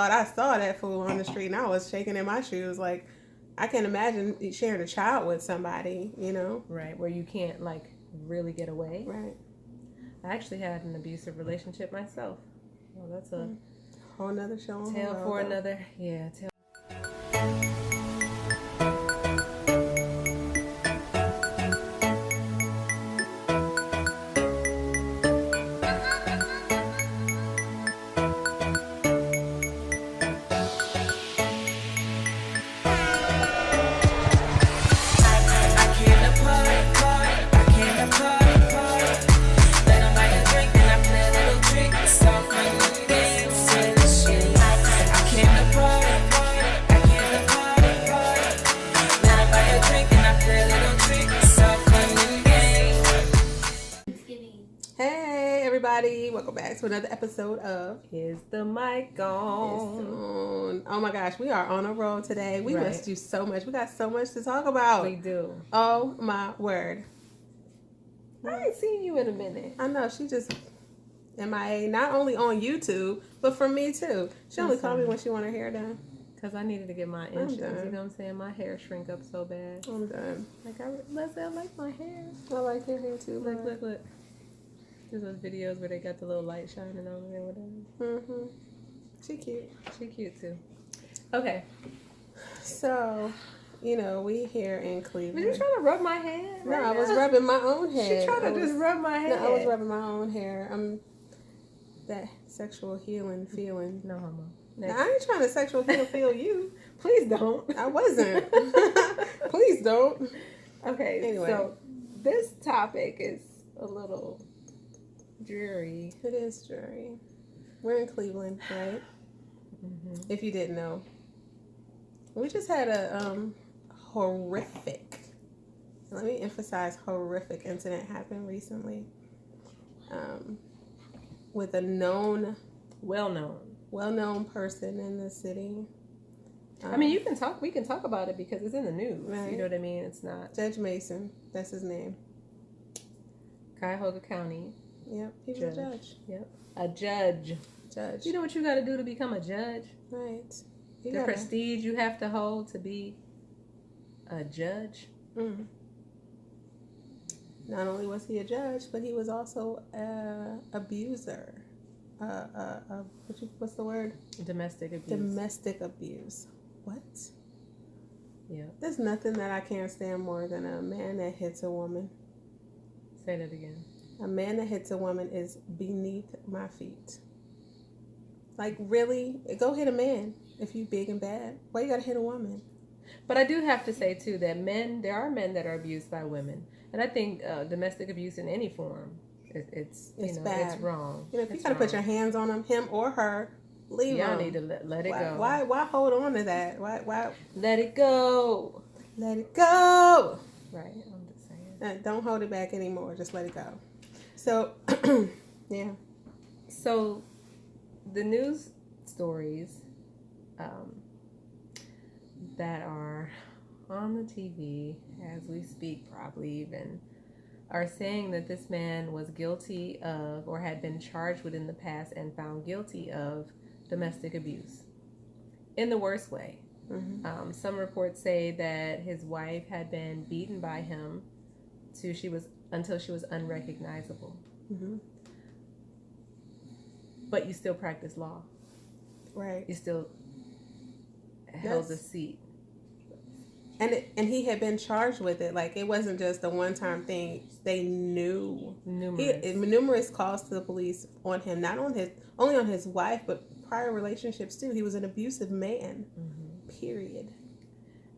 I saw that fool on the street and I was shaking in my shoes. Like, I can't imagine sharing a child with somebody, you know? Right, where you can't, like, really get away. Right. I actually had an abusive relationship myself. Well, that's a whole nother show. Tale for another. Yeah, tale. Welcome back to another episode of Is the Mic On? Oh my gosh, we are on a roll today. We must do so much. We got so much to talk about. We do. Oh my word. I ain't seen you in a minute. I know, she just MIA, not only on YouTube, but for me too. She only called me when she wanted her hair done. Because I needed to get my inches. You know what I'm saying? My hair shrink up so bad. I'm done. Like, I like my hair. I like your hair too. Look. There's those videos where they got the little light shining on it or whatever. Mm-hmm. She cute. She cute too. Okay. So, you know, we here in Cleveland. Were you trying to rub my head? No, I was rubbing my own head. She tried to just rub my head. No, I was rubbing my own hair. That sexual healing feeling. No homo. Now, I ain't trying to sexual feel you. Please don't. I wasn't. Please don't. Okay. Anyway. So this topic is a little dreary. It is dreary. We're in Cleveland, right? Mm-hmm. If you didn't know, we just had a horrific. Let me emphasize horrific incident happened recently. With a well-known person in the city. I mean, we can talk about it because it's in the news. Right. You know what I mean? It's not Judge Mason. That's his name. Cuyahoga County. Yep, he was a judge. Yep, a judge. You know what you got to do to become a judge? Right. The prestige you have to hold to be a judge. Mm. Not only was he a judge, but he was also an abuser. What's the word? Domestic abuse. Domestic abuse. What? Yeah. There's nothing that I can't stand more than a man that hits a woman. Say that again. A man that hits a woman is beneath my feet. Like, really? Go hit a man if you big and bad. Why you gotta hit a woman? But I do have to say, too, that there are men that are abused by women. And I think domestic abuse in any form, it's bad. It's wrong. You know, if you gotta put your hands on him or her, leave him. Y'all need to let it go. Why hold on to that? Why? Let it go. Let it go. Right, I'm just saying. Don't hold it back anymore. Just let it go. So, yeah. So, the news stories that are on the TV as we speak, probably even, are saying that this man was guilty of or had been charged with in the past and found guilty of domestic abuse in the worst way. Mm-hmm. Some reports say that his wife had been beaten by him until she was unrecognizable. Mm-hmm. But you still practice law. Right. You still held the seat. And he had been charged with it. Like, it wasn't just a one-time thing. They knew. Numerous calls to the police on him. Not on only on his wife, but prior relationships too. He was an abusive man. Mm-hmm. Period.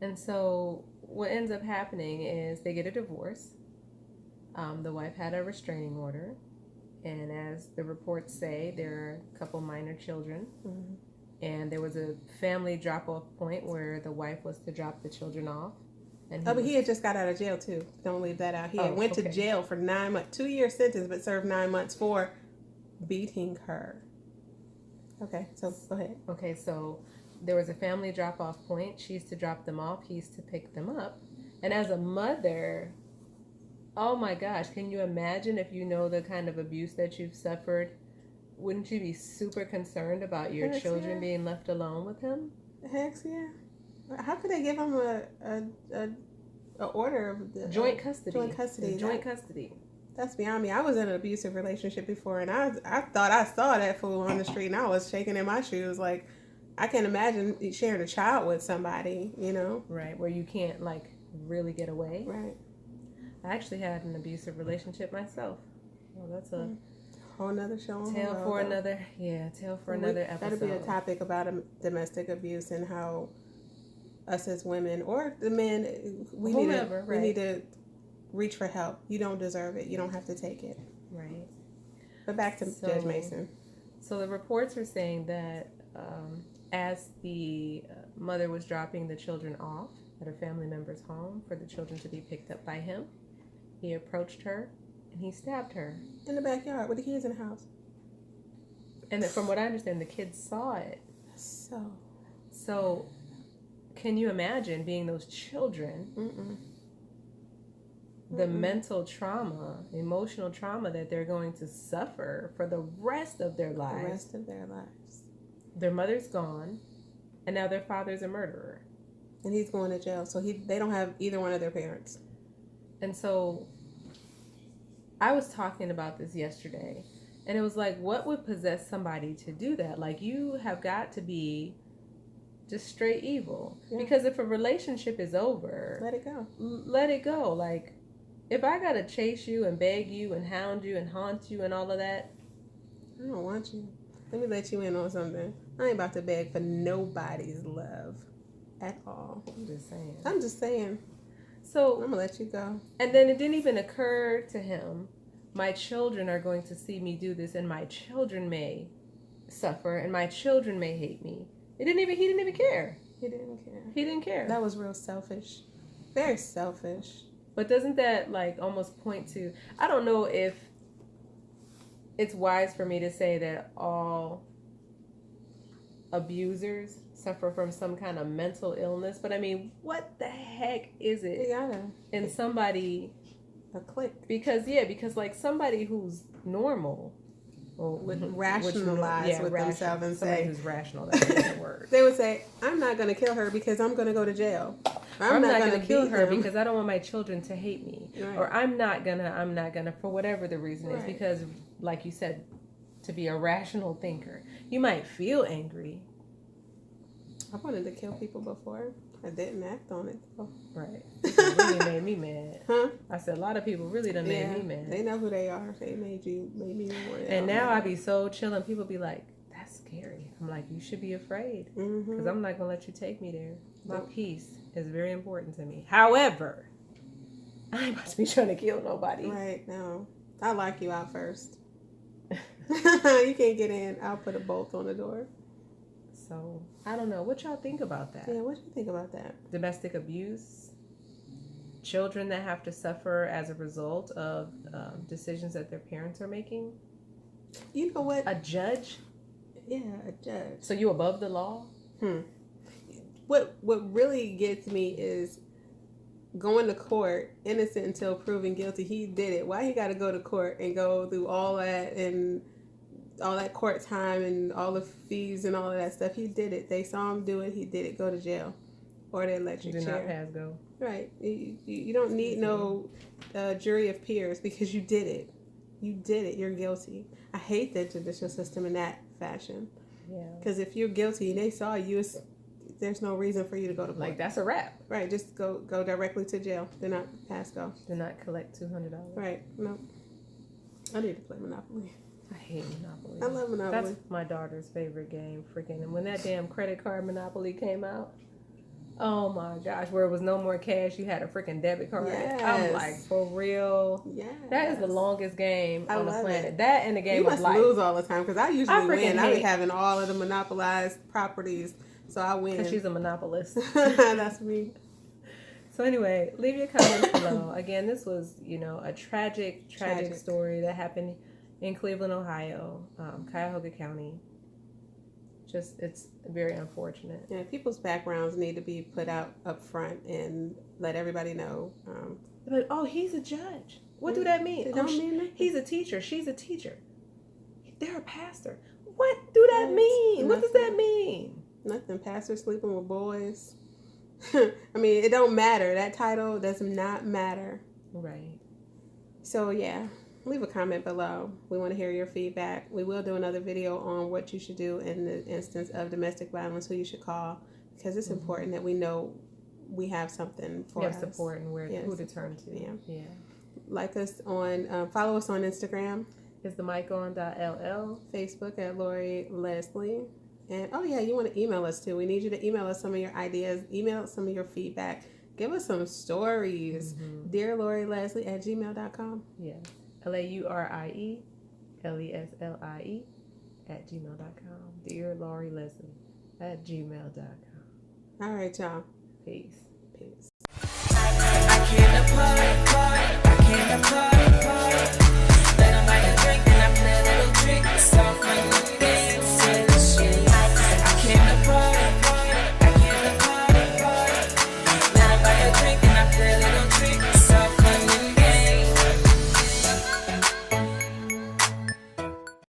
And so what ends up happening is they get a divorce. The wife had a restraining order. And as the reports say, there are a couple minor children. Mm-hmm. And there was a family drop-off point where the wife was to drop the children off. But he had just got out of jail, too. Don't leave that out. He went to jail for 9 months, 2-year sentence, but served 9 months for beating her. Okay, so go ahead. Okay, so there was a family drop-off point. She used to drop them off. He used to pick them up. And as a mother, oh my gosh, can you imagine if you know the kind of abuse that you've suffered wouldn't you be super concerned about your children being left alone with him? Heck yeah. How could they give him a order of the joint custody? Joint custody. That's beyond me. I was in an abusive relationship before, and I thought I saw that fool on the street, and I was shaking in my shoes. Like, I can't imagine sharing a child with somebody, you know? Right, where you can't, like, really get away. Right. I actually had an abusive relationship myself. Well, that's a whole nother show. Tale for another episode. That'll be a topic about domestic abuse and how us as women or the men, we need to reach for help. You don't deserve it. You don't have to take it. Right. But back to Judge Mason. So the reports are saying that as the mother was dropping the children off at a family member's home for the children to be picked up by him, he approached her and he stabbed her. In the backyard with the kids in the house. And from what I understand, the kids saw it. So can you imagine being those children? The mental trauma, emotional trauma that they're going to suffer for the rest of their lives. Their mother's gone, and now their father's a murderer. And he's going to jail, so they don't have either one of their parents. And so I was talking about this yesterday, and it was like, what would possess somebody to do that? Like, you have got to be just straight evil. Yeah. Because if a relationship is over, let it go. Let it go. Like, if I gotta chase you and beg you and hound you and haunt you and all of that, I don't want you. Let me let you in on something. I ain't about to beg for nobody's love at all. I'm just saying. So I'm gonna let you go. And then it didn't even occur to him, my children are going to see me do this and my children may suffer and my children may hate me. He didn't even care. He didn't care. That was real selfish. Very selfish. But doesn't that like almost point to, I don't know if it's wise for me to say that all abusers suffer from some kind of mental illness, but I mean, what the heck is it in somebody? A click. Because like somebody who's normal would rationalize with themselves and somebody say, who's rational, that's the word. They would say, I'm not going to kill her because I'm going to go to jail. I'm not going to kill her because I don't want my children to hate me. Right. Or I'm not gonna for whatever the reason is, because like you said, to be a rational thinker, you might feel angry. I wanted to kill people before. I didn't act on it though. Right. It really made me mad. Huh? I said a lot of people really done made me mad. They know who they are. They made me more. And now I be so chill and people be like, that's scary. I'm like, you should be afraid because I'm not gonna let you take me there. My peace is very important to me. However, I ain't about to be trying to kill nobody. Right, no. I'll lock you out first. You can't get in. I'll put a bolt on the door. So, I don't know. What y'all think about that? Yeah, what do you think about that? Domestic abuse? Children that have to suffer as a result of decisions that their parents are making? You know what? A judge? Yeah, a judge. So you above the law? What really gets me is going to court, innocent until proven guilty. He did it. Why he got to go to court and go through all that and all that court time and all the fees and all of that stuff? He did it. They saw him do it. He did it. Go to jail, or they let you do not pass go. Right. You don't need no jury of peers because you did it. You did it. You're guilty. I hate the judicial system in that fashion. Yeah. Because if you're guilty and they saw you, there's no reason for you to go to court. Like, that's a wrap. Right. Just go directly to jail. Do not pass go. Do not collect $200. Right. No. I need to play Monopoly. I hate Monopoly. I love Monopoly. That's my daughter's favorite game. Freaking. And when that damn credit card Monopoly came out, oh my gosh, where it was no more cash, you had a freaking debit card. Yes. I'm like, for real? Yeah. That is the longest game on the planet. It. That and the game of life. You must lose all the time because I usually win. I be having all of the monopolized properties, so I win. Because she's a monopolist. That's me. So anyway, leave your comments below. Again, this was, a tragic story that happened in Cleveland, Ohio, Cuyahoga County. It's very unfortunate. Yeah, people's backgrounds need to be put out up front and let everybody know. But he's a judge. What do that mean? It don't mean that. He's a teacher. She's a teacher. they're a pastor. What do that mean? What does that mean? Nothing. Pastor sleeping with boys. I mean, it don't matter. That title does not matter. Right. So, yeah. Leave a comment below. We want to hear your feedback. We will do another video on what you should do in the instance of domestic violence, who you should call, because it's important that we know we have something for us. Support and who to turn to. Yeah. Like us on, follow us on Instagram. It's themicon.ll. Facebook at Lori Leslie. And, you want to email us too. We need you to email us some of your ideas. Email us some of your feedback. Give us some stories. Dear Lori Leslie at gmail.com. Yes. LAURIE LESLIE at gmail.com. Dear Lori Leslie at gmail.com. All right, y'all. Peace. Peace. I can't apart.